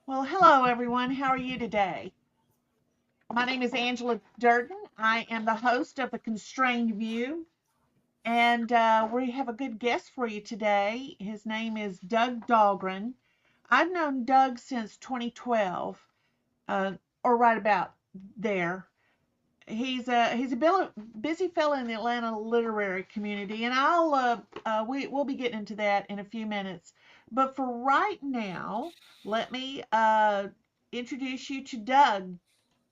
Well, hello everyone. How are you today? My name is Angela Durden. I am the host of The Constrained View, and we have a good guest for you today. His name is Doug Dahlgren. I've known Doug since 2012, uh, or right about there. He's a busy fellow in the Atlanta literary community, and we'll be getting into that in a few minutes. But for right now, let me introduce you to Doug.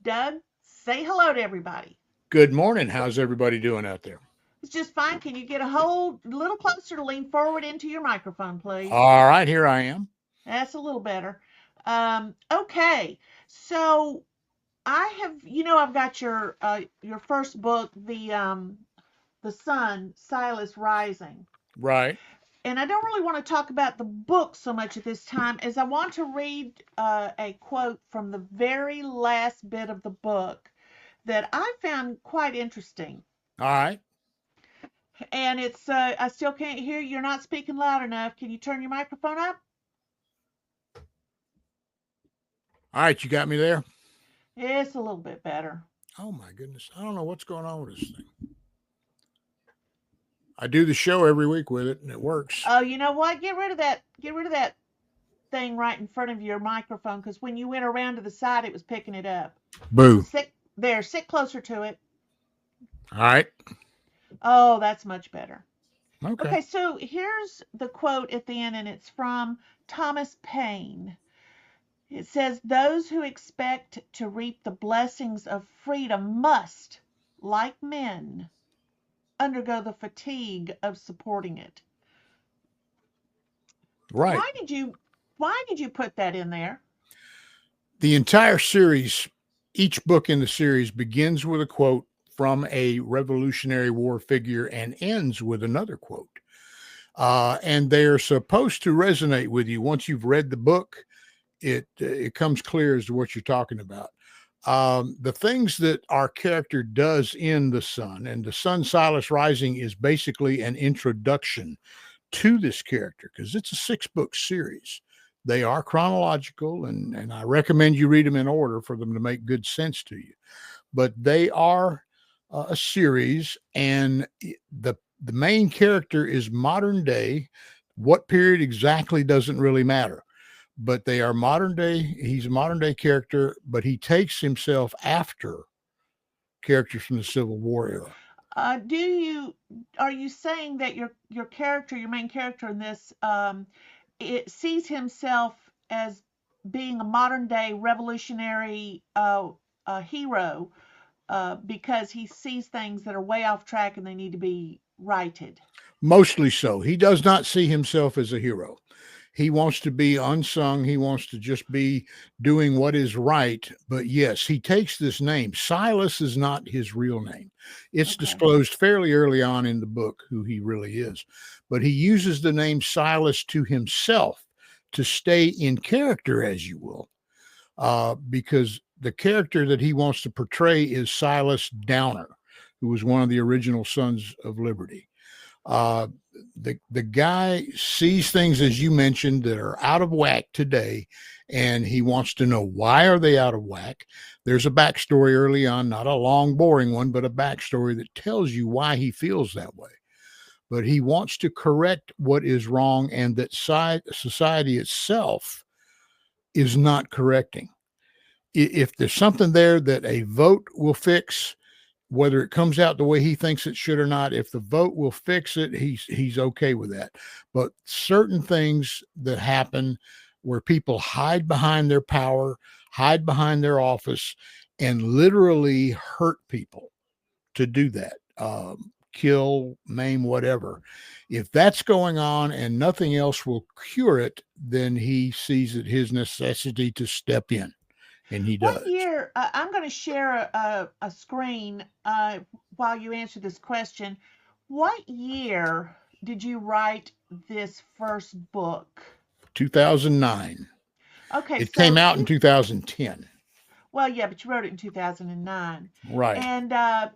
Doug, say hello to everybody. Good morning. How's everybody doing out there? It's just fine. Can you get a little closer to lean forward into your microphone, please? All right, here I am. That's a little better. Okay, so I've got your first book, the Sun, Silas Rising. Right. And I don't really want to talk about the book so much at this time as I want to read a quote from the very last bit of the book that I found quite interesting. All right. And I still can't hear you. You're not speaking loud enough. Can you turn your microphone up? All right. You got me there? It's a little bit better. Oh, my goodness. I don't know what's going on with this thing. I do the show every week with it, and it works. Oh, you know what? Get rid of that thing right in front of your microphone because when you went around to the side, it was picking it up. Boo. Sit closer to it. All right. Oh, that's much better. Okay. Okay, so here's the quote at the end, and it's from Thomas Paine. It says, "Those who expect to reap the blessings of freedom must, like men, undergo the fatigue of supporting it." Right. Why did you put that in there? The entire series, each book in the series begins with a quote from a Revolutionary War figure and ends with another quote. And they are supposed to resonate with you once you've read the book. It comes clear as to what you're talking about. The things that our character does in the Sun, and the Sun Silas Rising is basically an introduction to this character because it's a 6-book series. They are chronological, and I recommend you read them in order for them to make good sense to you. But they are a series, and the main character is modern day. What period exactly doesn't really matter, but they are modern day. He's a modern day character, but he takes himself after characters from the Civil War era. Do you Are you saying that your main character in this, it sees himself as being a modern day revolutionary hero because he sees things that are way off track and they need to be righted? Mostly so. He does not see himself as a hero. He wants to be unsung. He wants to just be doing what is right. But yes, he takes this name. Silas is not his real name. It's Okay. disclosed fairly early on in the book who he really is. But he uses the name Silas to himself to stay in character, as you will, because the character that he wants to portray is Silas Downer, who was one of the original Sons of Liberty. Uh, the guy sees things, as you mentioned, that are out of whack today, and he wants to know why are they out of whack. There's a backstory early on, not a long, boring one, but a backstory that tells you why he feels that way. But he wants to correct what is wrong, and that society itself is not correcting. If there's something there that a vote will fix, whether it comes out the way he thinks it should or not, if the vote will fix it, he's okay with that. But certain things that happen where people hide behind their power, hide behind their office, and literally hurt people to do that, kill, maim, whatever. If that's going on and nothing else will cure it, then he sees it his necessity to step in, and he What does. year? I'm going to share a screen while you answer this question. What year did you write this first book? 2009. Okay, It came so out in 2010. well, yeah, but you wrote it in 2009. Right. And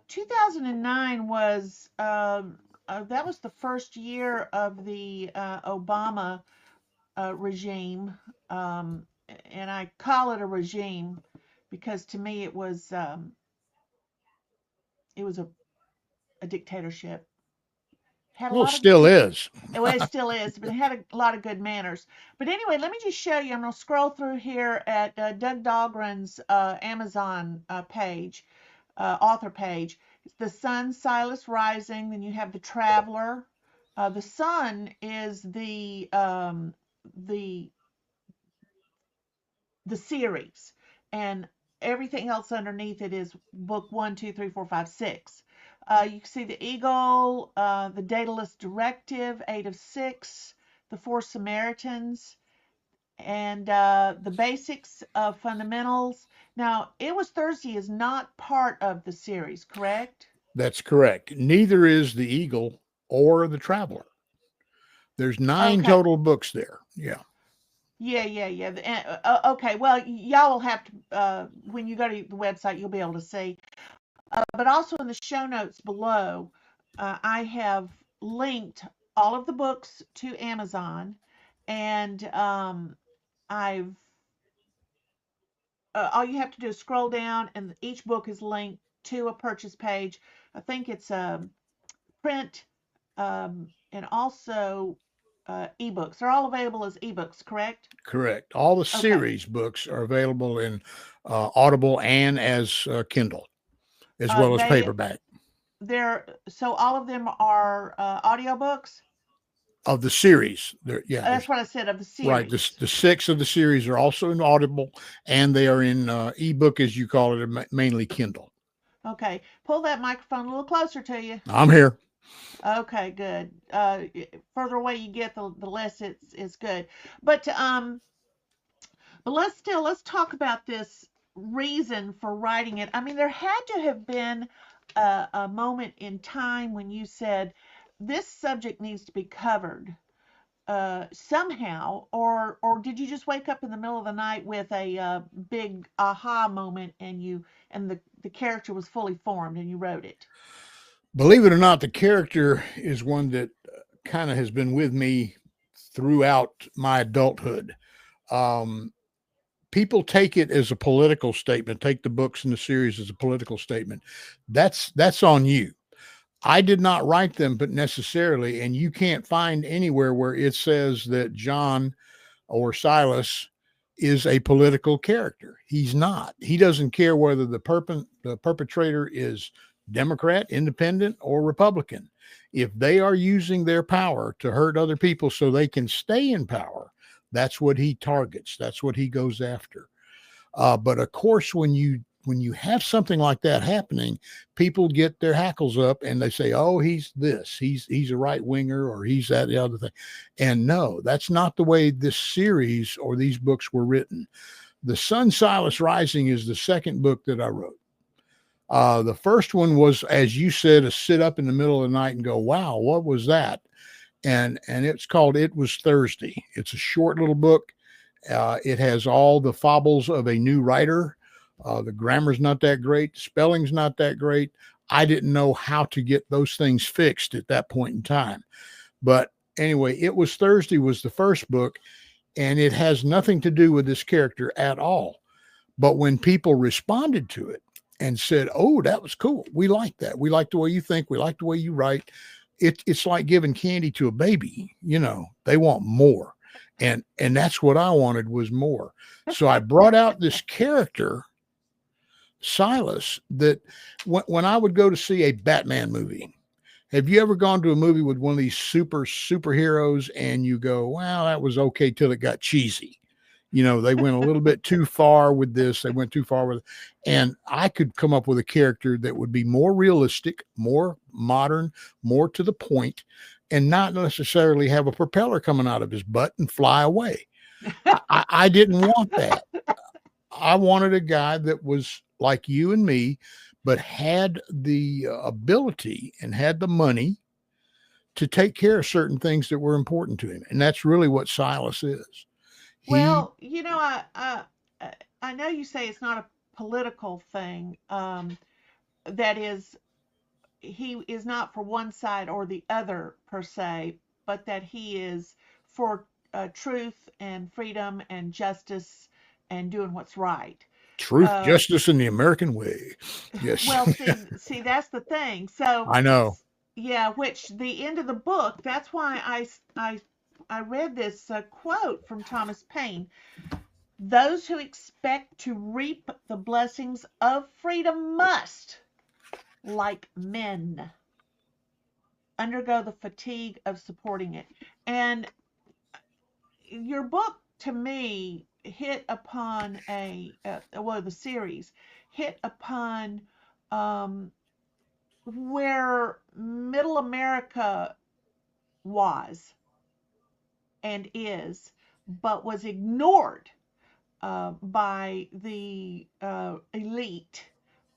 2009 was that was the first year of the Obama regime. and I call it a regime because to me it was a dictatorship. Had a Well, lot of still good, is. well, it still is, but it had a lot of good manners. But anyway, let me just show you. I'm going to scroll through here at Doug Dahlgren's Amazon page, author page. It's The Sun, Silas Rising. Then you have The Traveler. The Sun is the the series, and everything else underneath it is book one, two, three, four, five, six. You can see the Eagle, the Daedalus Directive, Eight of Six, the Four Samaritans, and the Basics of Fundamentals. Now, It Was Thursday is not part of the series, correct? That's correct. Neither is the Eagle or the Traveler. There's 9 Okay. total books there. Yeah. Yeah. Okay. Well, y'all will have to, when you go to the website, you'll be able to see. But also in the show notes below, I have linked all of the books to Amazon, and I've all you have to do is scroll down, and each book is linked to a purchase page. I think it's a print and also ebooks. They're all available as ebooks, correct? Correct. All the Okay. series books are available in Audible and as Kindle, as well as They paperback. they're so all of them are audiobooks. Of the series, yeah, That's there's what I said of the right. series. The 6 of the series are also in Audible, and they are in ebook, as you call it, mainly Kindle. Okay, pull that microphone a little closer to you. I'm here. Okay, good. Further away you get, the less it's good. But let's talk about this reason for writing it. I mean, there had to have been a moment in time when you said this subject needs to be covered somehow, or did you just wake up in the middle of the night with a big aha moment, and the character was fully formed and you wrote it? Believe it or not, the character is one that kind of has been with me throughout my adulthood. Um, People take it as a political statement, take the books in the series as a political statement. That's on you. I did not write them, but necessarily, and you can't find anywhere where it says that John or Silas is a political character. He's not. He doesn't care whether the perpetrator is Democrat, Independent, or Republican. If they are using their power to hurt other people so they can stay in power, that's what he targets. That's what he goes after. But of course, when you have something like that happening, people get their hackles up and they say, "Oh, he's this, he's a right winger, or he's that the other thing." And no, that's not the way this series or these books were written. The Sun, Silas Rising is the second book that I wrote. The first one was, as you said, a sit up in the middle of the night and go, "Wow, what was that?" And it's called It Was Thursday. It's a short little book. It has all the foibles of a new writer. The grammar's not that great. Spelling's not that great. I didn't know how to get those things fixed at that point in time. But anyway, It Was Thursday was the first book, and it has nothing to do with this character at all. But when people responded to it and said, "Oh, that was cool. We like that. We like the way you think. We like the way you write." It's like giving candy to a baby. They want more, and that's what I wanted, was more. So I brought out this character, Silas, that when I would go to see a Batman movie. Have you ever gone to a movie with one of these superheroes and you go, "Well, that was okay till it got cheesy"? They went a little bit too far with this. They went too far with it. And I could come up with a character that would be more realistic, more modern, more to the point, and not necessarily have a propeller coming out of his butt and fly away. I didn't want that. I wanted a guy that was like you and me, but had the ability and had the money to take care of certain things that were important to him. And that's really what Silas is. He Well, I know you say it's not a political thing. That is, he is not for one side or the other per se, but that he is for truth and freedom and justice. and doing what's right. Truth, justice, and the American way. Yes. Well, see, that's the thing. So, I know. yeah, which the end of the book, that's why I read this quote from Thomas Paine. Those who expect to reap the blessings of freedom must, like men, undergo the fatigue of supporting it. And your book, to me, hit upon the series hit upon um, where middle America was and is, but was ignored by the elite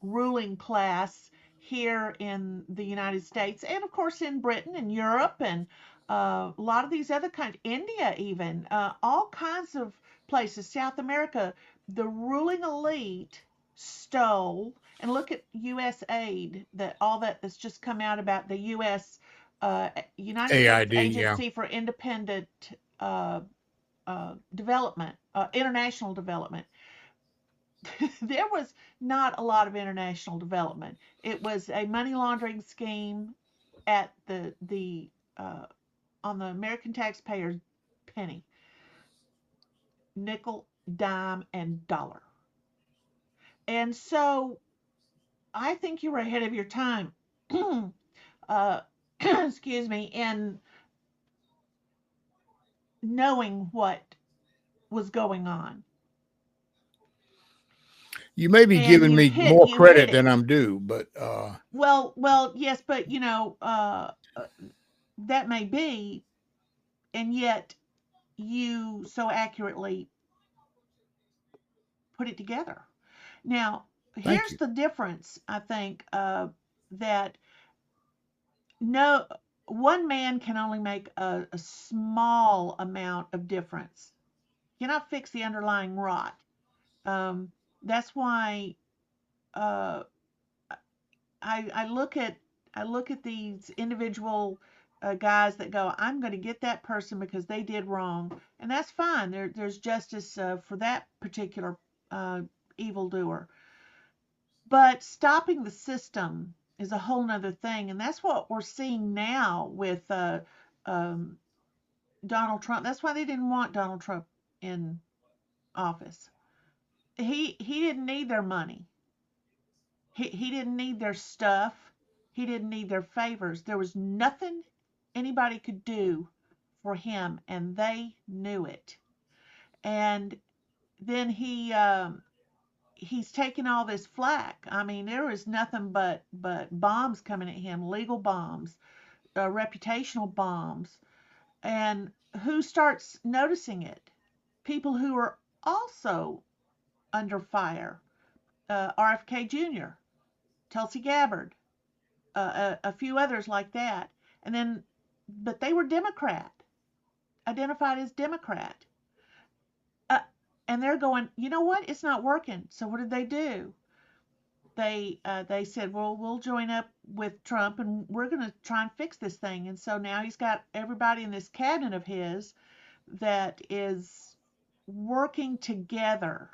ruling class here in the United States, and of course in Britain and Europe and a lot of these other countries, India even, all kinds of places, South America. The ruling elite stole, and look at U.S. aid, that all that's just come out about the U.S. United States AID, yeah. Agency for Independent uh, Development, international development. There was not a lot of international development. It was a money laundering scheme at the on the American taxpayer's penny, nickel, dime, and dollar. And so I think you were ahead of your time. uh, excuse me, in knowing what was going on. You may be And giving me more you hit credit than it. I'm due, but Well, yes, but that may be, and yet you so accurately put it together. Now, thank here's you. the difference, I think, that no one man can only make a small amount of difference. You cannot fix the underlying rot. Um, that's why uh, I look at these individual guys that go, I'm going to get that person because they did wrong, and that's fine. There's justice for that particular uh, evildoer. But stopping the system is a whole nother thing, and that's what we're seeing now with um, Donald Trump. That's why they didn't want Donald Trump in office. He didn't need their money. He didn't need their stuff. He didn't need their favors. There was nothing anybody could do for him, and they knew it. And then he's taking all this flack. I mean, there was nothing but bombs coming at him, legal bombs, reputational bombs. And who starts noticing it? People who are also under fire. RFK Jr., Tulsi Gabbard, a few others like that. And then, but they were Democrat, identified as Democrat. Uh, and they're going, you know what? It's not working. So what did they do? They said, well, we'll join up with Trump and we're going to try and fix this thing. And so now he's got everybody in this cabinet of his that is working together.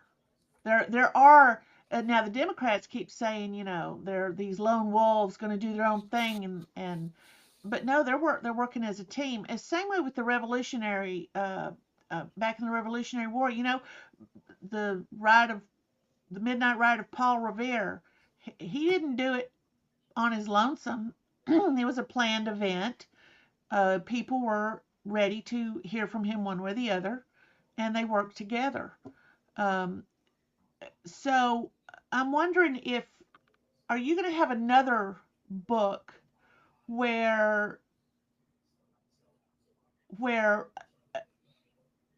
There are now the Democrats keep saying, they're these lone wolves going to do their own thing, and but no, they're working as a team. It's same way with the Revolutionary back in the Revolutionary War. The midnight ride of Paul Revere. He didn't do it on his lonesome. It was a planned event. People were ready to hear from him one way or the other, and they worked together. Um, so I'm wondering, if are you going to have another book where where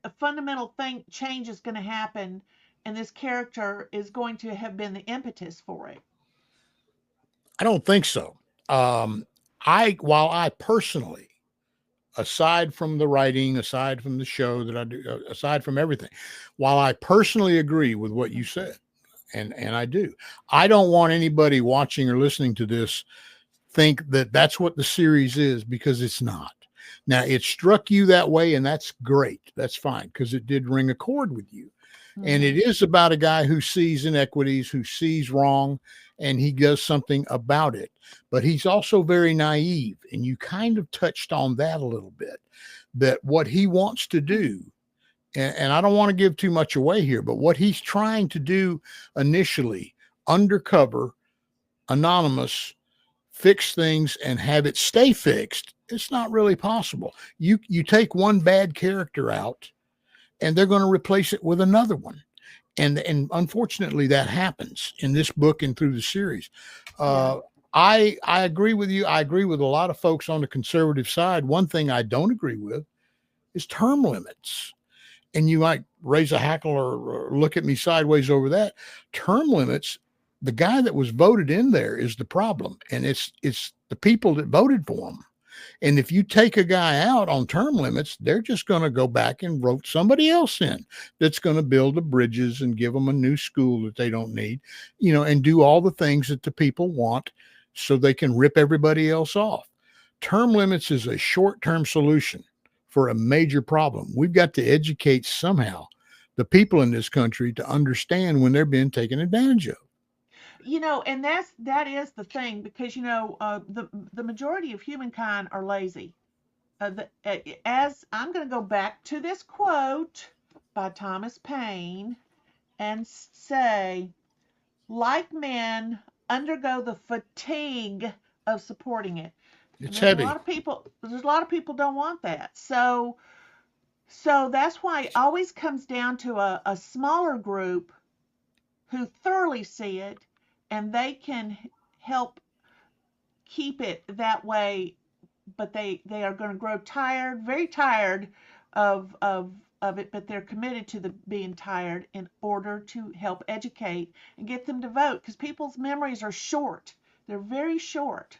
a fundamental change is going to happen, and this character is going to have been the impetus for it? I don't think so. Um, while I personally, aside from the writing, aside from the show that I do, aside from everything, while I personally agree with what you said, and I do, I don't want anybody watching or listening to this think that that's what the series is, because it's not. Now, it struck you that way, and that's great. That's fine, because it did ring a chord with you. And it Mm-hmm. is about a guy who sees inequities, who sees wrong, and he does something about it. But he's also very naive. And you kind of touched on that a little bit, that what he wants to do, and I don't want to give too much away here, but what he's trying to do initially, undercover, anonymous, fix things and have it stay fixed, it's not really possible. You take one bad character out and they're going to replace it with another one. And unfortunately that happens in this book and through the series. Yeah. uh I agree with you. I agree with a lot of folks on the conservative side. One thing I don't agree with is term limits. And you might raise a hackle or look at me sideways over that. Term limits, the guy that was voted in there is the problem, and it's the people that voted for him. And if you take a guy out on term limits, they're just going to go back and vote somebody else in that's going to build the bridges and give them a new school that they don't need, and do all the things that the people want so they can rip everybody else off. Term limits is a short-term solution for a major problem. We've got to educate somehow the people in this country to understand when they're being taken advantage of. And that is the thing, because the majority of humankind are lazy. As I'm going to go back to this quote by Thomas Paine and say, like men undergo the fatigue of supporting it. And It's there's a lot heavy. of people don't want that. So that's why it always comes down to a smaller group who thoroughly see it, and they can help keep it that way. But they are going to grow tired, very tired of it, but they're committed to the being tired in order to help educate and get them to vote, because people's memories are short. They're very short.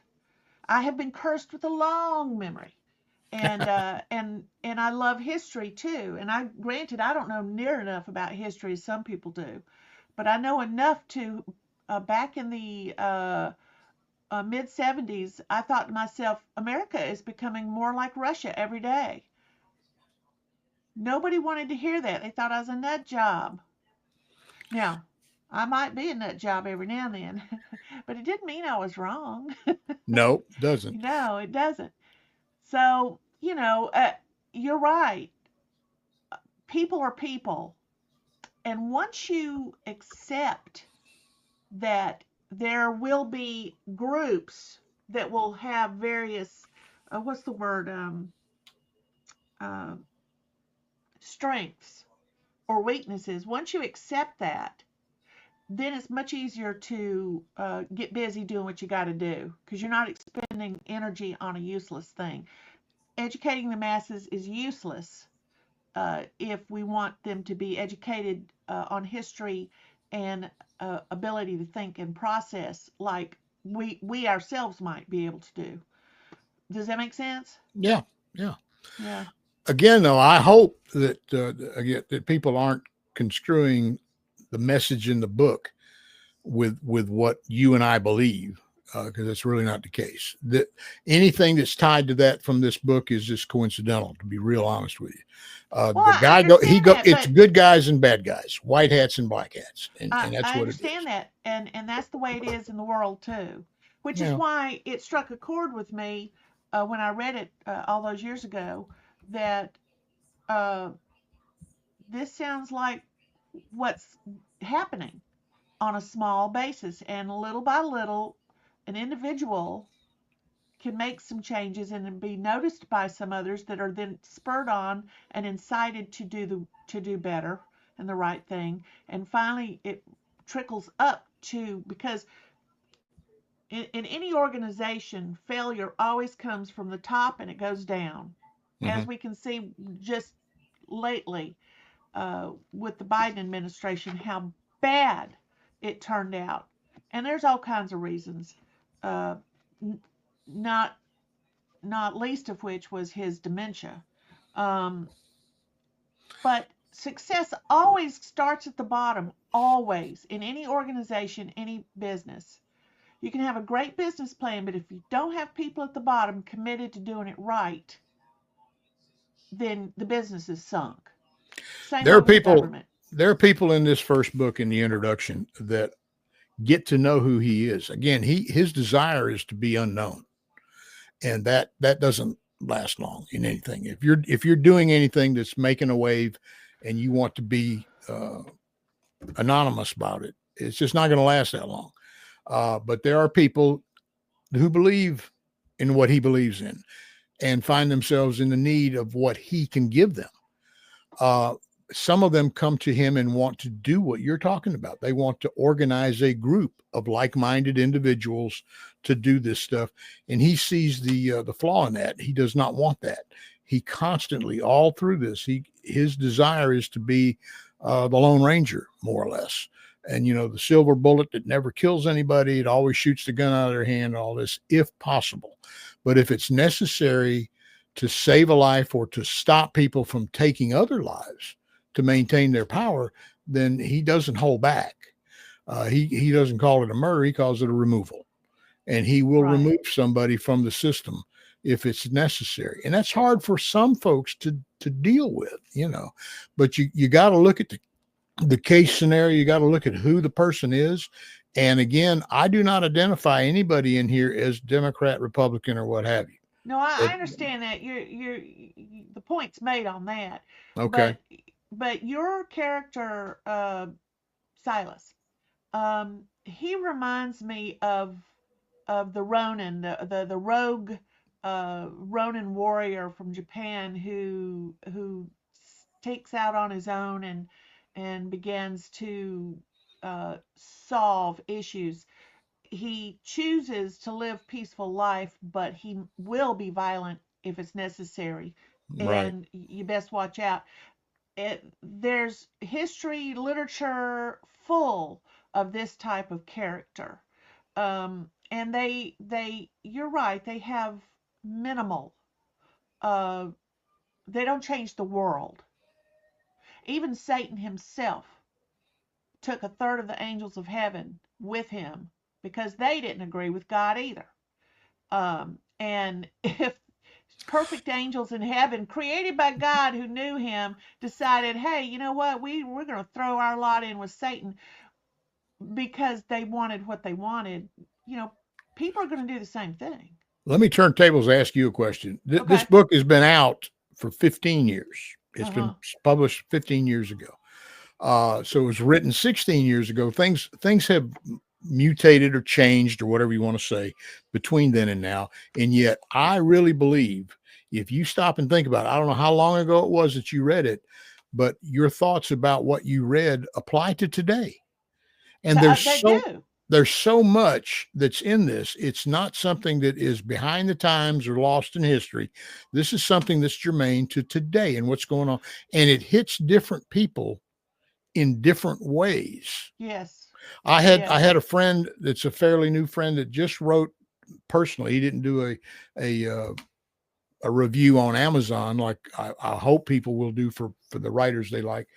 I have been cursed with a long memory, and I love history too. And granted, I don't know near enough about history as some people do, but I know enough to. Back in the mid 70s, I thought to myself, America is becoming more like Russia every day. Nobody wanted to hear that. They thought I was a nut job. Now, I might be a nut job every now and then, but it didn't mean I was wrong. No, doesn't. No, it doesn't. So, you're right. People are people. And once you accept that there will be groups that will have various, what's the word, uh, strengths or weaknesses, once you accept that, then it's much easier to get busy doing what you got to do, because you're not expending energy on a useless thing. Educating the masses is useless if we want them to be educated on history and ability to think and process like we ourselves might be able to do. Does that make sense? Yeah, yeah. Yeah. Again, though, I hope that again, that people aren't construing the message in the book with what you and I believe, because that's really not the case. That anything that's tied to that from this book is just coincidental. To be real honest with you, Well, the I guy go he understand go. that, It's but good guys and bad guys, white hats and black hats, and that's I what it is. understand that, and that's the way it is in the world too, which is Yeah. why it struck a chord with me when I read it all those years ago. That uh, this sounds like what's happening on a small basis, and little by little, an individual can make some changes and be noticed by some others that are then spurred on and incited to do better and the right thing, and finally it trickles up to, because in any organization, failure always comes from the top and it goes down, Hmm. as we can see just lately with the Biden administration, how bad it turned out. And there's all kinds of reasons, uh, not not least of which was his dementia. Um, but success always starts at the bottom, always, in any organization, any business. You can have a great business plan, but if you don't have people at the bottom committed to doing it right, then the business is sunk. Same There way are with the people. government. there are people in this first book in the introduction that get to know who he is. Again, his desire is to be unknown, and that doesn't last long in anything. If you're doing anything that's making a wave, and you want to be anonymous about it, it's just not going to last that long. But there are people who believe in what he believes in and find themselves in the need of what he can give them. Uh, some of them come to him and want to do what you're talking about. They want to organize a group of like-minded individuals to do this stuff, and he sees the flaw in that. He does not want that. He constantly, all through this, his desire is to be the Lone Ranger, more or less. And the silver bullet that never kills anybody. It always shoots the gun out of their hand. All this, if possible, but if it's necessary to save a life or to stop people from taking other lives to maintain their power, then he doesn't hold back. He doesn't call it a murder. He calls it a removal, and he will Right. remove somebody from the system if it's necessary. And that's hard for some folks to deal with, but you got to look at the case scenario. You got to look at who the person is. And again, I do not identify anybody in here as Democrat, Republican, or what have you. No, It, I understand that the point's made on that, okay. but your character, Silas, he reminds me of the Ronin, the rogue Ronin warrior from Japan who takes out on his own and begins to solve issues. He chooses to live peaceful life, but he will be violent if it's necessary, Right. and you best watch out. There's history literature full of this type of character, and you're right, they have minimal. Uh, they don't change the world. Even Satan himself took a third of the angels of heaven with him because they didn't agree with God either. And if perfect angels in heaven, created by God who knew him, decided, hey, you know what, we're going to throw our lot in with Satan because they wanted what they wanted, you know, people are going to do the same thing. Let me turn tables and ask you a question. This Okay. book has been out for 15 years. It's Uh been huh. published 15 years ago. So it was written 16 years ago. Things have mutated or changed or whatever you want to say between then and now. And yet I really believe, if you stop and think about it, I don't know how long ago it was that you read it, but your thoughts about what you read apply to today. And They do. there's so much that's in this. It's not something that is behind the times or lost in history. This is something that's germane to today and what's going on. And it hits different people in different ways. Yes. I had Yes. a friend that's a fairly new friend that just wrote personally. He didn't do a review on Amazon like I hope people will do for the writers they like.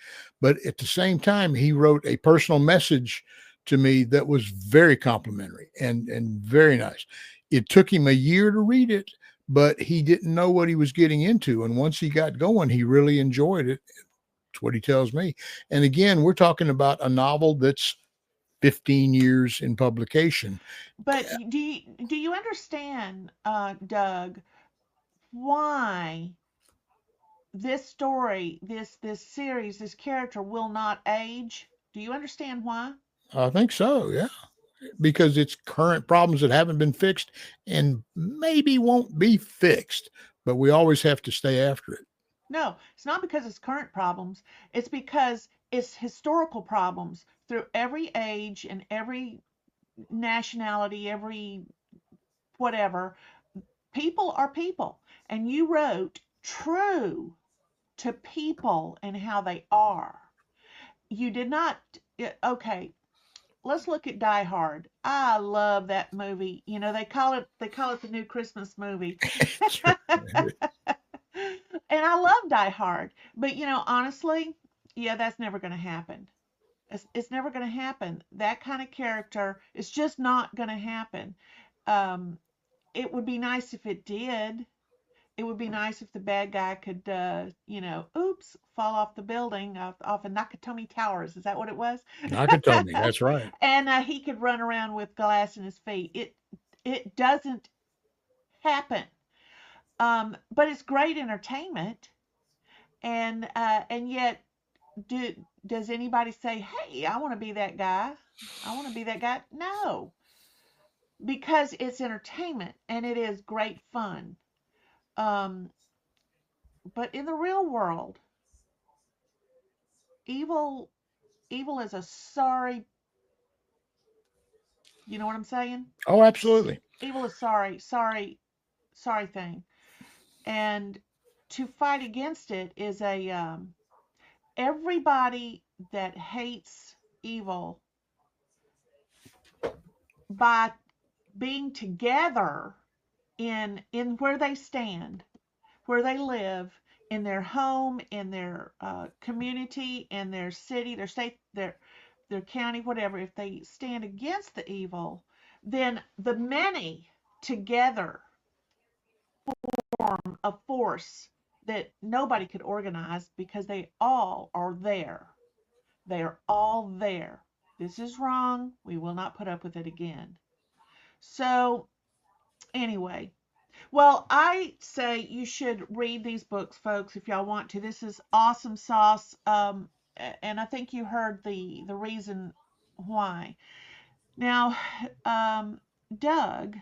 But at the same time, he wrote a personal message to me that was very complimentary and very nice. It took him a year to read it, but he didn't know what he was getting into. And once he got going, he really enjoyed it. It's what he tells me. And again, we're talking about a novel that's 15 years in publication. But do you understand, Doug, why this story, this series, this character will not age? Do you understand why? I think so, yeah, because it's current problems that haven't been fixed and maybe won't be fixed, but we always have to stay after it. No, it's not because it's current problems. It's because it's historical problems through every age and every nationality, every whatever. People are people. And you wrote true to people and how they are. You did not, okay, let's look at Die Hard. I love that movie. You know, they call it the new Christmas movie. Sure. And I love Die Hard. But honestly, yeah, that's never going to happen. It's never going to happen. That kind of character is just not going to happen. Um, it would be nice if it did. it would be nice if the bad guy could, oops, fall off the building off of Nakatomi Towers. Is that what it was? Nakatomi, that's right. And he could run around with glass in his feet. It doesn't happen. But it's great entertainment, and yet, does anybody say, "Hey, I want to be that guy. I want to be that guy"? No, because it's entertainment and it is great fun. Um, but in the real world, evil evil is a sorry. You know what I'm saying? Oh, absolutely. Evil is sorry thing, and to fight against it is a everybody that hates evil by being together in where they stand, where they live, in their home, in their community, in their city, their state, their county, whatever. If they stand against the evil, then the many together form a force that nobody could organize because they all are there. They are all there. This is wrong. We will not put up with it again. So, anyway, well, I say you should read these books, folks, if y'all want to. This is awesome sauce. And I think you heard the reason why. Now, Doug,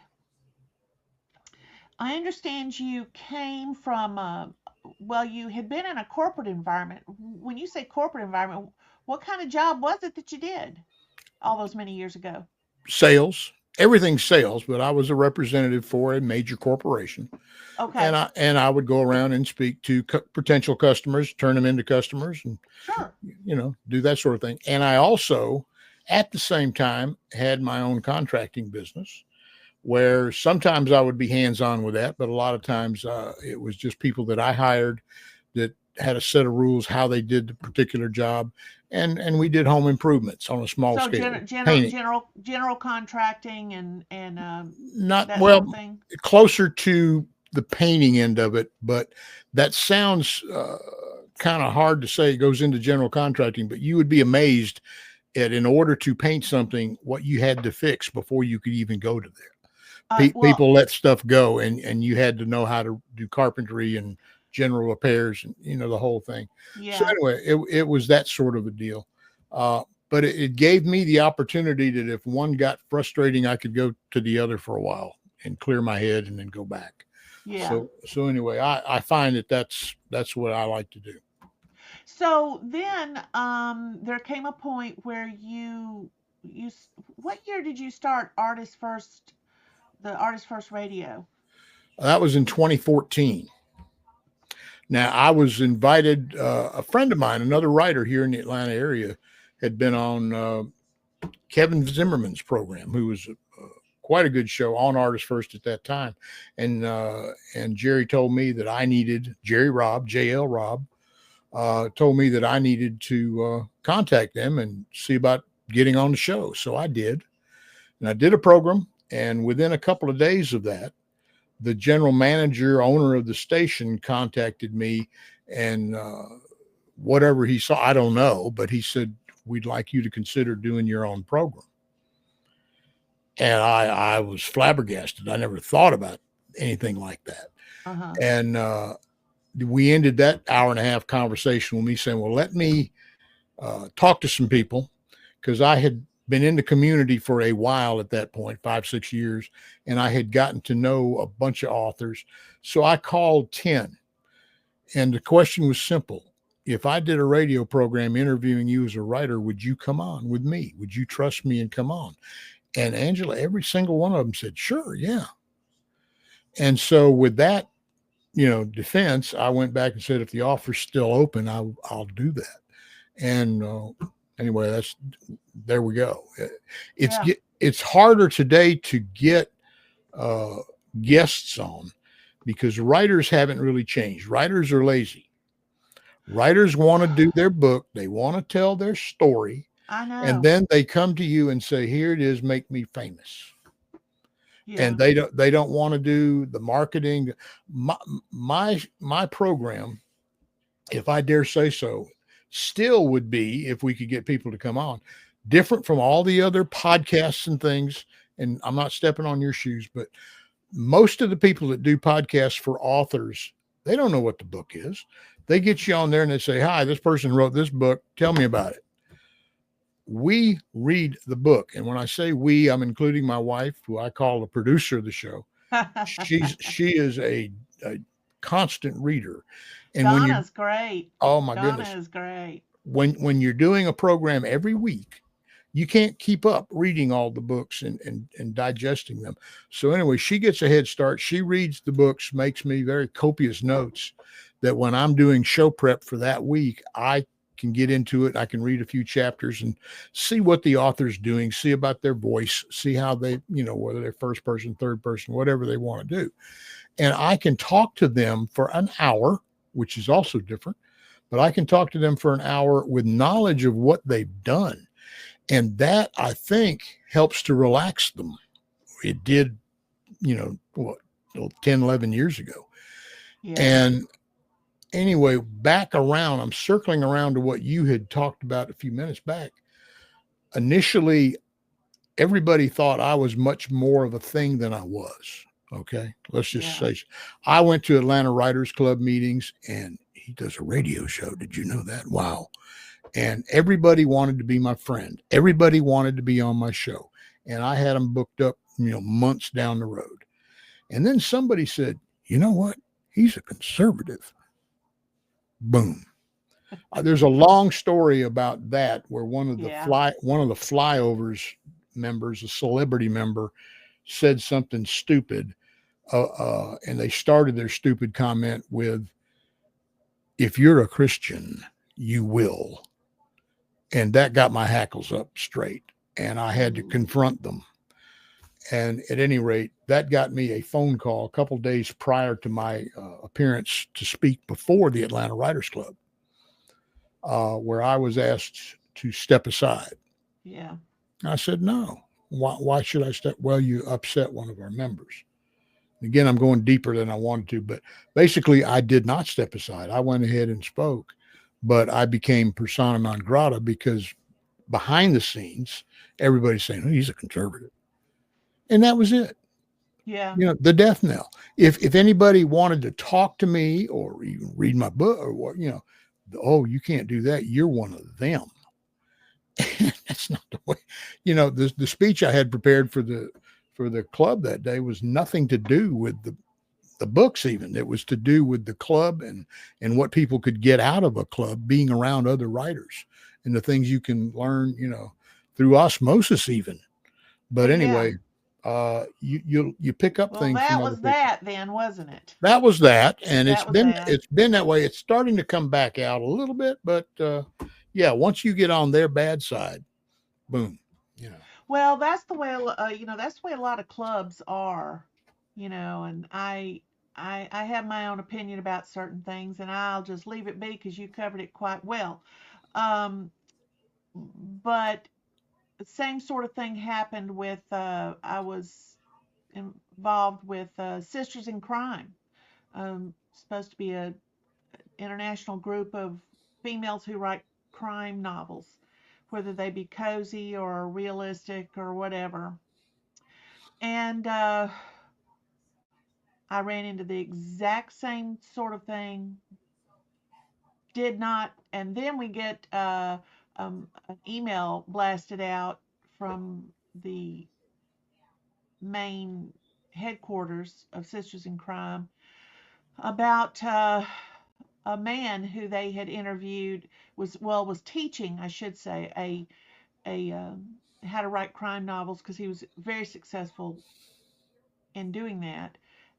I understand you came from, well, you had been in a corporate environment. When you say corporate environment, what kind of job was it that you did all those many years ago? Sales, everything's sales, but I was a representative for a major corporation. Okay. And I would go around and speak to potential customers, turn them into customers, and Sure. Do that sort of thing. And I also, at the same time, had my own contracting business, where sometimes I would be hands-on with that, but a lot of times it was just people that I hired that had a set of rules how they did the particular job, and we did home improvements on a small scale. General contracting and not that well sort of thing. Closer to the painting end of it, but that sounds kind of hard to say. It goes into general contracting, but you would be amazed at, in order to paint something, what you had to fix before you could even go to there. People let stuff go, and you had to know how to do carpentry and general repairs and the whole thing. Yeah. So anyway, it was that sort of a deal. But it gave me the opportunity that if one got frustrating, I could go to the other for a while and clear my head and then go back. Yeah. So anyway, I find that's what I like to do. So then there came a point where you what year did you start the Artist First Radio? That was in 2014. Now, I was invited, a friend of mine, another writer here in the Atlanta area, had been on Kevin Zimmerman's program, who was quite a good show on Artist First at that time. And Jerry told me that I needed, JL Robb, told me that I needed to contact them and see about getting on the show. So I did. And I did a program. And within a couple of days of that, the general manager, owner of the station, contacted me, and whatever he saw, I don't know, but he said, "We'd like you to consider doing your own program." And I was flabbergasted. I never thought about anything like that. Uh-huh. And we ended that hour and a half conversation with me saying, "Well, let me talk to some people," because I had been in the community for a while at that point, 5-6 years, and I had gotten to know a bunch of authors. So I called 10, and the question was simple. If I did a radio program interviewing you as a writer, would you come on with me? Would you trust me and come on? And Angela, every single one of them said, "Sure, yeah." And so with that, defense, I went back and said, if the offer's still open, I'll do that. And anyway, there we go. It's harder today to get guests on because writers haven't really changed. Writers are lazy. Writers want to do their book. They want to tell their story. I know. And then they come to you and say, "Here it is, make me famous." and Yeah. they don't want to do the marketing. My program, if I dare say so, still would be, if we could get people to come on, different from all the other podcasts and things. And I'm not stepping on your shoes, but most of the people that do podcasts for authors, they don't know what the book is. They get you on there and they say, "Hi, this person wrote this book. Tell me about it." We read the book. And when I say we, I'm including my wife, who I call the producer of the show. She is a constant reader. And when you Donna's great. oh my Donna goodness, is great. when you're doing a program every week, you can't keep up reading all the books and digesting them. So anyway, she gets a head start. She reads the books, makes me very copious notes that when I'm doing show prep for that week, I can get into it. I can read a few chapters and see what the author's doing, see about their voice, see how they, whether they're first person, third person, whatever they want to do. And I can talk to them for an hour, which is also different, but I can talk to them for an hour with knowledge of what they've done. And that, I think, helps to relax them. It did, what, 10, 11 years ago. Yeah. And anyway, back around, I'm circling around to what you had talked about a few minutes back. Initially, everybody thought I was much more of a thing than I was. Okay. Let's just Yeah. say I went to Atlanta Writers Club meetings, and he does a radio show. Did you know that? Wow. And everybody wanted to be my friend. Everybody wanted to be on my show. And I had them booked up, months down the road. And then somebody said, "You know what? He's a conservative." Boom. There's a long story about that where Yeah. one of the flyovers members, a celebrity member, said something stupid, and they started their stupid comment with, "If you're a Christian, you will." And that got my hackles up straight, and I had to Ooh. confront them. And at any rate, that got me a phone call a couple days prior to my appearance to speak before the Atlanta Writers Club, where I was asked to step aside. Yeah. I said, "No. Why should I step?" "Well, you upset one of our members." Again, I'm going deeper than I wanted to, but basically, I did not step aside. I went ahead and spoke, but I became persona non grata because behind the scenes, everybody's saying, "Oh, he's a conservative." And that was it. Yeah. The death knell. If anybody wanted to talk to me or even read my book or what, "Oh, you can't do that. You're one of them." That's not the way. The speech I had prepared for the club that day was nothing to do with the books. Even it was to do with the club and what people could get out of a club, being around other writers and the things you can learn, through osmosis even. But Well, yeah. anyway, you pick up Well, things from that other was people. that then, wasn't it? That was that, and it's That was been that. it's been that way. It's starting to come back out a little bit, but yeah, once you get on their bad side, boom, you know. Well, that's the way that's the way a lot of clubs are, and I have my own opinion about certain things, and I'll just leave it be because you covered it quite well. Um, but same sort of thing happened with I was involved with Sisters in Crime. Supposed to be a international group of females who write crime novels, whether they be cozy or realistic or whatever. And I ran into the exact same sort of thing. Did not, and then we get an email blasted out from the main headquarters of Sisters in Crime about a man who they had interviewed was teaching, I should say, a how to write crime novels because he was very successful in doing that.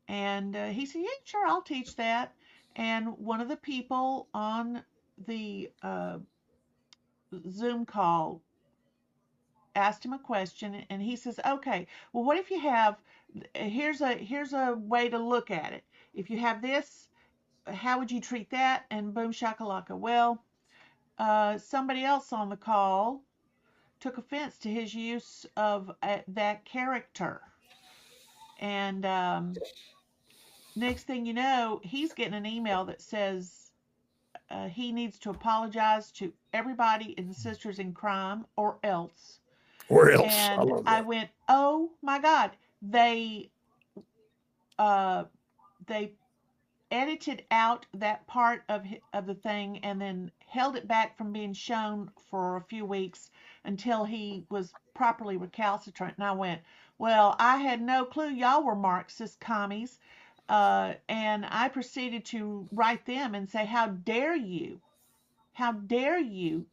And he said, "Yeah, sure, I'll teach that." And one of the people on the Zoom call asked him a question, and he says, "Okay, well, what if you have? Here's a way to look at it. If you have this, how would you treat that?" And boom shakalaka. Well, somebody else on the call took offense to his use of that character. And next thing you know, he's getting an email that says he needs to apologize to everybody in Sisters in Crime or else. Or else. I And love I that. went, oh my God. Uh, they edited out that part of the thing and then held it back from being shown for a few weeks until he was properly recalcitrant. And I went, well, I had no clue y'all were Marxist commies. And I proceeded to write them and say, how dare you? How dare you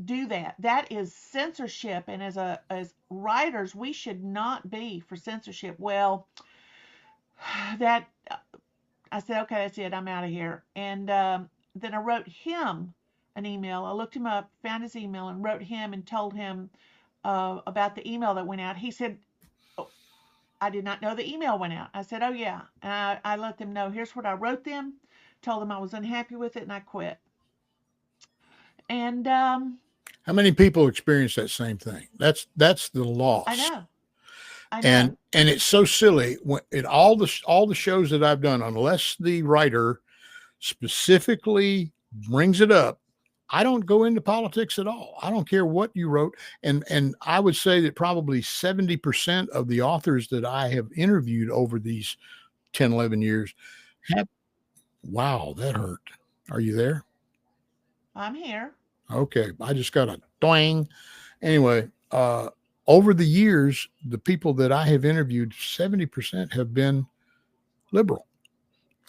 do that? That is censorship. And as writers, we should not be for censorship. Well, that I said, okay, that's it. I'm out of here. And then I wrote him an email. I looked him up, found his email, and wrote him and told him about the email that went out. He said, oh, I did not know the email went out. I said, oh, yeah. And I let them know, here's what I wrote them, told them I was unhappy with it, and I quit. And How many people experience that same thing? That's the I loss. know, I know. And it's so silly when in all the shows that I've done, unless the writer specifically brings it up, I don't go into politics at all. I don't care what you wrote. And I would say that probably 70% of the authors that I have interviewed over these 10, 11 years have, wow, that hurt. Are you there? I'm here. Okay. I just got a doing. Anyway, over the years, the people that I have interviewed, 70% have been liberal.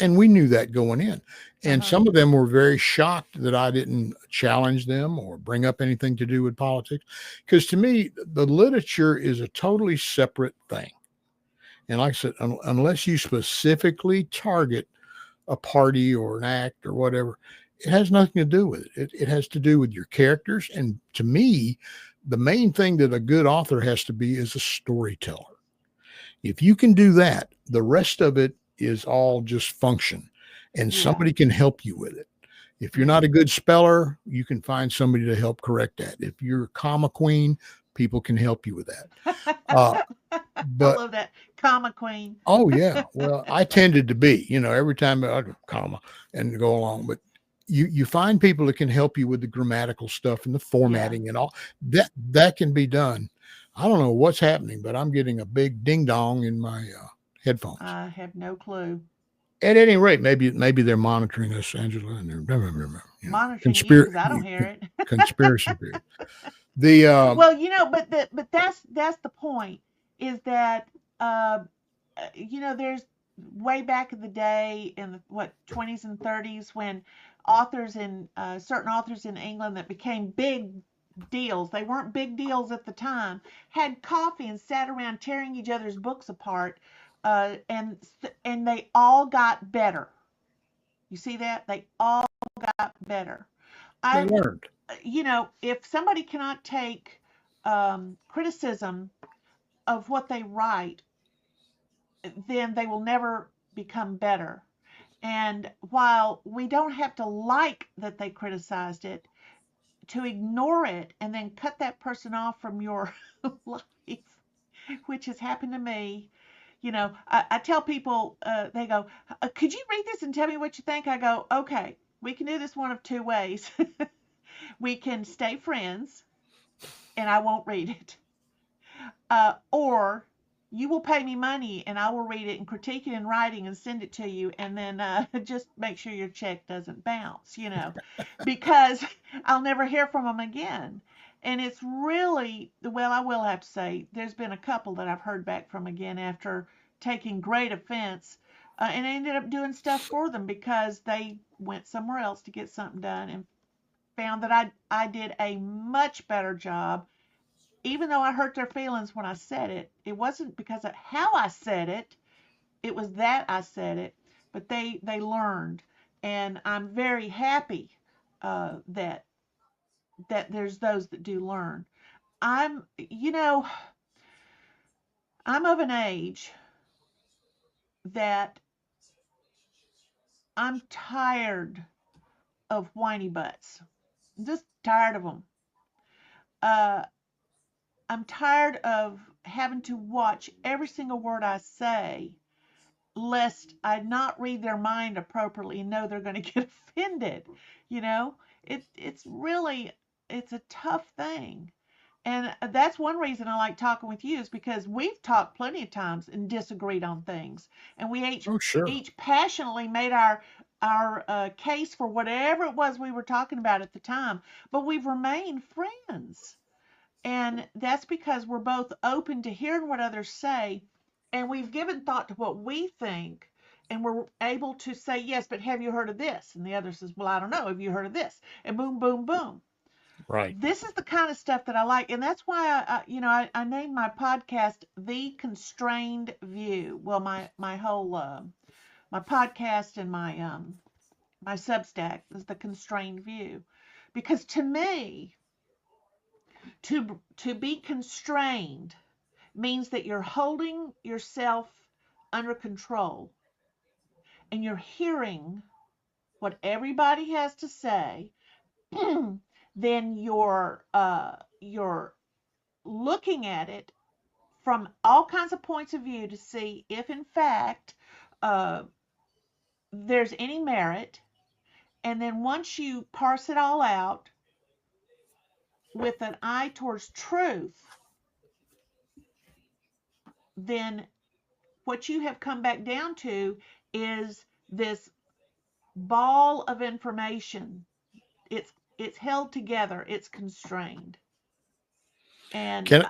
And we knew that going in. And Uh-huh. some of them were very shocked that I didn't challenge them or bring up anything to do with politics. Because to me, the literature is a totally separate thing. And like I said, unless you specifically target a party or an act or whatever, it has nothing to do with it. It has to do with your characters. And to me, the main thing that a good author has to be is a storyteller. If you can do that, the rest of it is all just function, and Yeah. somebody can help you with it. If you're Yeah. not a good speller, you can find somebody to help correct that. If you're a comma queen, people can help you with that. Uh, I but love that. Comma queen. oh yeah, well, I tended to be, every time I go comma and go along, but you find people that can help you with the grammatical stuff and the Yeah. formatting and all that can be done. I don't know what's happening, but I'm getting a big ding dong in my headphones. I have no clue. At any rate, maybe they're monitoring us, Angela, and they're Monitoring you because I don't conspiracy hear it. conspiracy theory. The Well, but that's the point is that uh, there's way back in the day in the what 20s and 30s when authors in certain authors in England that became big deals. They weren't big deals at the time. Had coffee and sat around tearing each other's books apart, and they all got better. You see that? They all got better. they I, learned. if somebody cannot take criticism of what they write, then they will never become better. And while we don't have to like that they criticized it, to ignore it and then cut that person off from your life, which has happened to me. I tell people, they go, could you read this and tell me what you think? I go, okay, we can do this one of two ways. We can stay friends and I won't read it. Or you will pay me money and I will read it and critique it in writing and send it to you, and then just make sure your check doesn't bounce, because I'll never hear from them again. And it's really, well, I will have to say, there's been a couple that I've heard back from again after taking great offense, and I ended up doing stuff for them because they went somewhere else to get something done and found that I did a much better job. Even though I hurt their feelings when I said it, it wasn't because of how I said it. It was that I said it. But they learned, and I'm very happy that there's those that do learn. I'm you know I'm of an age that I'm tired of whiny butts. I'm just tired of them. Uh, I'm tired of having to watch every single word I say, lest I not read their mind appropriately and know they're going to get offended. You know, it's really, it's a tough thing. And that's one reason I like talking with you, is because we've talked plenty of times and disagreed on things, and we Oh, sure. each passionately made our case for whatever it was we were talking about at the time. But we've remained friends, and that's because we're both open to hearing what others say, and we've given thought to what we think, and we're able to say, yes, but have you heard of this? And the other says, well, I don't know. Have you heard of this? And boom, boom, boom. Right. This is the kind of stuff that I like, and that's why I named my podcast "The Constrained View." Well, my whole my podcast and my Substack is "The Constrained View," because to me, to be constrained means that you're holding yourself under control, and you're hearing what everybody has to say. Then you're looking at it from all kinds of points of view to see if, in fact, uh, there's any merit. And then once you parse it all out with an eye towards truth, then what you have come back down to is this ball of information. It's held together. It's constrained, and Can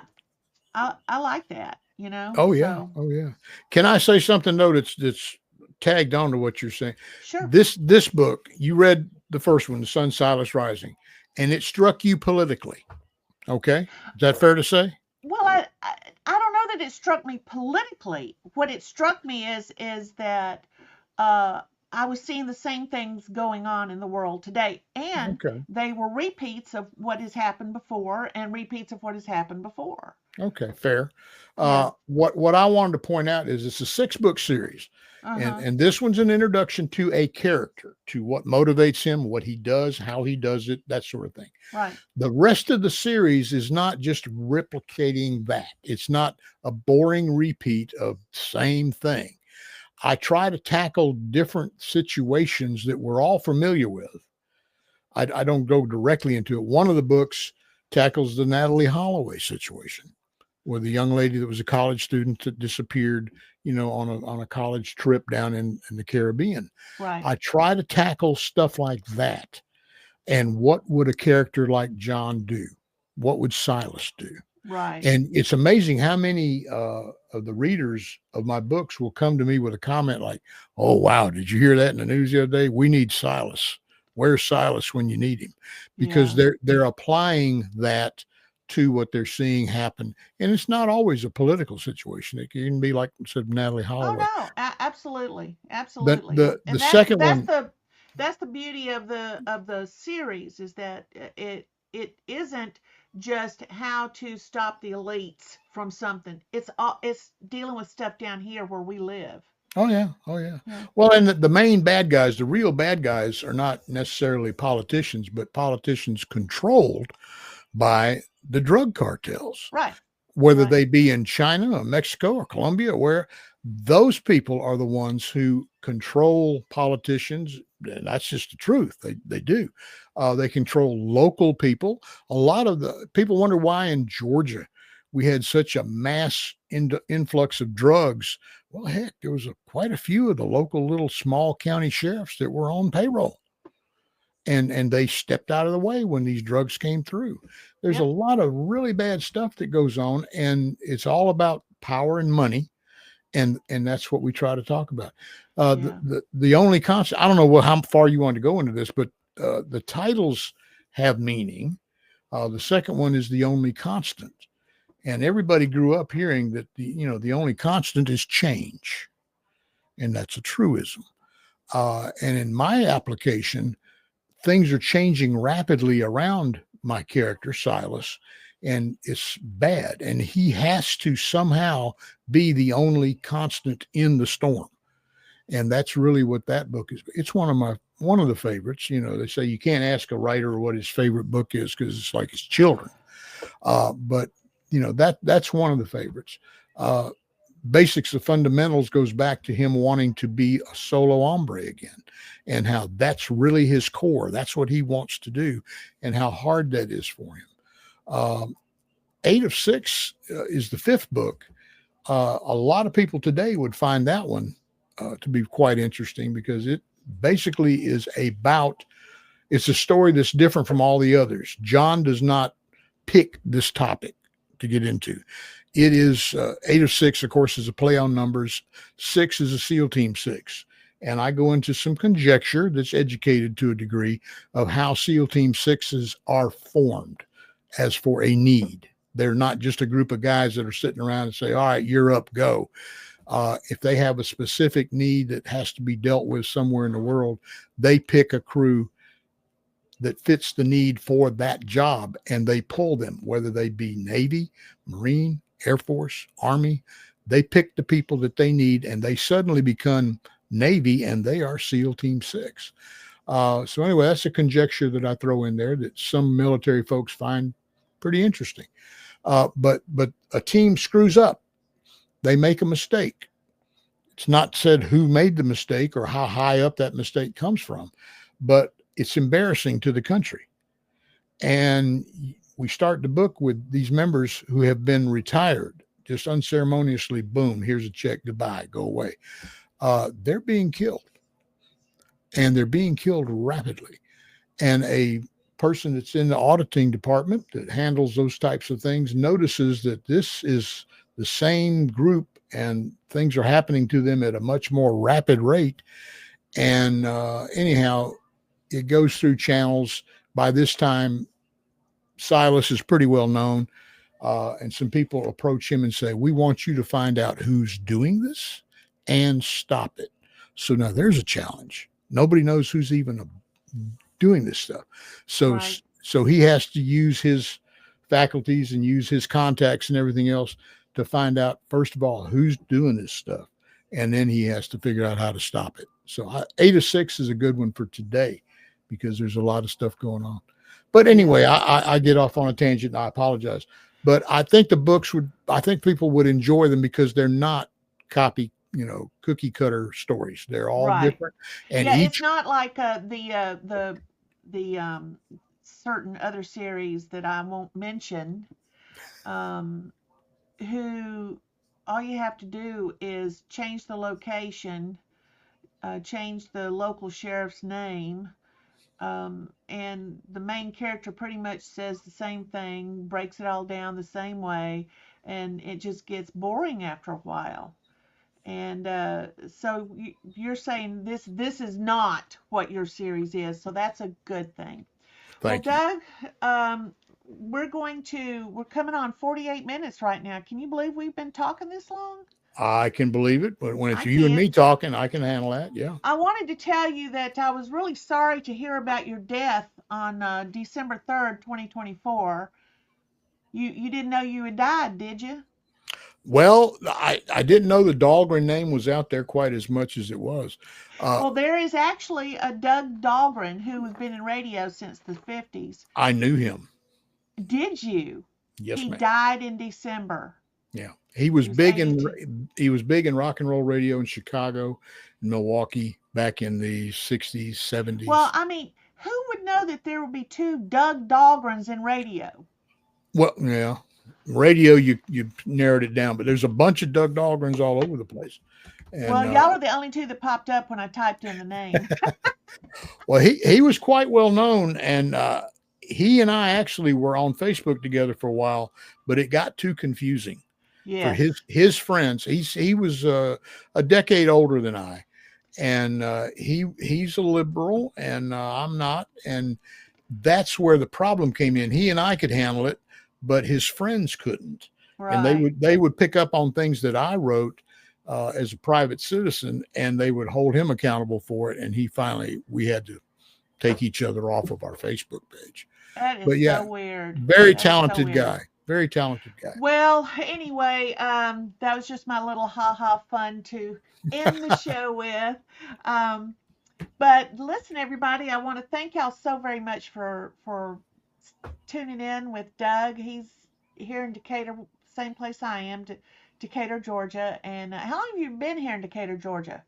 I like that. You know, Oh yeah, so oh yeah. Can I say something though that's tagged on to what you're saying? sure. This book, you read the first one, The Sun Silas Rising, and it struck you politically. Okay, is that fair to say? Well, I don't know that it struck me politically. What it struck me is that uh, I was seeing the same things going on in the world today, and Okay, they were repeats of what has happened before, and repeats of what has happened before. okay, fair. Yeah. What I wanted to point out is it's a 6-book series, Uh and huh. this one's an introduction to a character, to what motivates him, what he does, how he does it, that sort of thing. Right. The rest of the series is not just replicating that. It's not a boring repeat of same thing. I try to tackle different situations that we're all familiar with. I don't go directly into it. One of the books tackles the Natalie Holloway situation, where the young lady that was a college student that disappeared, on a college trip down in the Caribbean. Right. I try to tackle stuff like that. And what would a character like John do? What would Silas do? Right. And it's amazing how many of the readers of my books will come to me with a comment like, "Oh, wow, did you hear that in the news the other day? We need Silas. Where's Silas when you need him?" Because Yeah. they're applying that to what they're seeing happen. And it's not always a political situation. It can be like said Natalie Oh Holloway. no, absolutely, But absolutely, the and that's second one, that's the beauty of the series, is that it isn't just how to stop the elites from something. It's dealing with stuff down here where we live. oh yeah, oh yeah. Yeah. Well, and the main bad guys, the real bad guys, are not necessarily politicians, but politicians controlled by the drug cartels, Right. whether Right. they be in China or Mexico or Colombia, where those people are the ones who control politicians. And that's just the truth. They do. They control local people. A lot of the people wonder why in Georgia we had such a mass influx of drugs. Well, heck, there was quite a few of the local little small county sheriffs that were on payroll, and they stepped out of the way when these drugs came through. There's a Yep. lot of really bad stuff that goes on, and it's all about power and money, and that's what we try to talk about. Yeah. The only constant, I don't know how far you want to go into this, but the titles have meaning. The second one is the only constant, and everybody grew up hearing that the only constant is change, and that's a truism. And in my application, things are changing rapidly around my character, Silas, and it's bad. And he has to somehow be the only constant in the storm. And that's really what that book is. It's one of the favorites. They say you can't ask a writer what his favorite book is because it's like his children. But that's one of the favorites. Uh, Basics of Fundamentals goes back to him wanting to be a solo hombre again, and how that's really his core. That's what he wants to do, and how hard that is for him. Um, 8 of 6 is the fifth book. A lot of people today would find that one to be quite interesting because it basically is about it's a story that's different from all the others. John does not pick this topic to get into. It is 8 of 6, of course, is a play on numbers. 6 is a SEAL Team 6. And I go into some conjecture that's educated to a degree of how SEAL Team 6s are formed as for a need. They're not just a group of guys that are sitting around and say, all right, you're up, go. If they have a specific need that has to be dealt with somewhere in the world, they pick a crew that fits the need for that job and they pull them, whether they be Navy, Marine, Air Force, Army. They pick the people that they need and they suddenly become Navy and they are SEAL Team 6. So anyway, that's a conjecture that I throw in there that some military folks find pretty interesting. But a team screws up. They make a mistake. It's not said who made the mistake or how high up that mistake comes from, but it's embarrassing to the country. And we start the book with these members who have been retired, just unceremoniously, boom, here's a check, goodbye, go away. They're being killed, and they're being killed rapidly. And a person that's in the auditing department that handles those types of things notices that this is the same group and things are happening to them at a much more rapid rate. And anyhow, it goes through channels. By this time, Silas is pretty well known. And some people approach him and say, we want you to find out who's doing this and stop it. So now there's a challenge. Nobody knows who's even doing this stuff. So, Right. so he has to use his faculties and use his contacts and everything else to find out, first of all, who's doing this stuff. And then he has to figure out how to stop it. So 8 of 6 is a good one for today because there's a lot of stuff going on. But anyway, I get off on a tangent and I apologize. But I think I think people would enjoy them because they're not cookie cutter stories. They're all Right. different. And Yeah, it's each, not like the certain other series that I won't mention, um, who all you have to do is change the location, change the local sheriff's name, and the main character pretty much says the same thing, breaks it all down the same way, and it just gets boring after a while. And so you're saying this is not what your series is, so that's a good thing. Well, thank you. Doug, um, we're coming on 48 minutes right now. Can you believe we've been talking this long? I can believe it, but when I it's you and can't. me talking, I can handle that. Yeah. I wanted to tell you that I was really sorry to hear about your death on December 3rd, 2024. You didn't know you had died, did you? Well, I didn't know the Dahlgren name was out there quite as much as it was. Uh, Well, there is actually a Doug Dahlgren who has been in radio since the 50s. I knew him. Did you? Yes, He ma'am. died in December. Yeah, He was 82. he was big in rock and roll radio in Chicago, and Milwaukee back in the 60s, Well, 70s. I mean, who would know that there would be two Doug Dahlgrens in radio? Well, yeah, radio you narrowed it down, but there's a bunch of Doug Dahlgrens all over the place. And Well, y'all are the only two that popped up when I typed in the name. well, he was quite well known, and he and I actually were on Facebook together for a while, but it got too confusing for Yes. his friends. He was a decade older than I, and he's a liberal, and I'm not, and that's where the problem came in. He and I could handle it, but his friends couldn't, and Right. they would pick up on things that I wrote as a private citizen, and they would hold him accountable for it. And we had to take each other off of our Facebook page. That is But yeah, so weird. very That is so talented weird. guy. Very talented guy. Well, anyway, that was just my little ha ha fun to end the show with. Um, but listen, everybody, I want to thank y'all so very much for tuning in with Doug. here in Decatur, same place I am, Decatur, Georgia. And how long have you been here in Decatur, Georgia,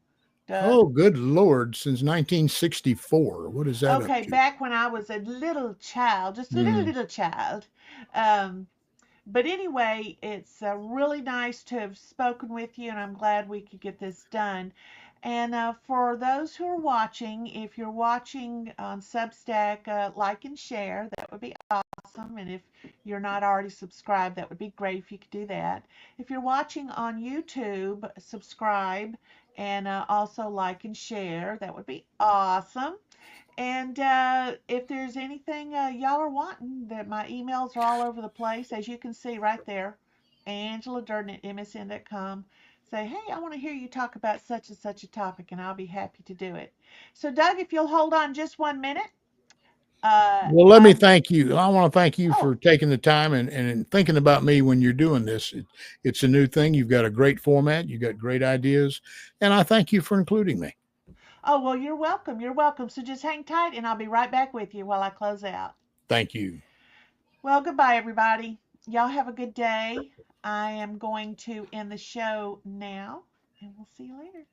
Doug? Oh, good Lord, since 1964. What is that up Okay, to? back when I was a little child, just a Mm. little child. Um, but anyway, it's really nice to have spoken with you, and I'm glad we could get this done. And for those who are watching, if you're watching on Substack, like and share, that would be awesome. And if you're not already subscribed, that would be great if you could do that. If you're watching on YouTube, subscribe and also like and share. That would be awesome. And if there's anything y'all are wanting, that my emails are all over the place, as you can see right there, Angela Durden at MSN.com. Say, hey, I want to hear you talk about such and such a topic, and I'll be happy to do it. So, Doug, if you'll hold on just 1 minute, Well, let me I'm. thank you. I want to thank you Oh, for taking the time and thinking about me when you're doing this. It's a new thing. You've got a great format. You've got great ideas. And I thank you for including me. oh, well, you're welcome. You're welcome. So just hang tight, and I'll be right back with you while I close out. Thank you. Well, goodbye, everybody. Y'all have a good day. I am going to end the show now, and we'll see you later.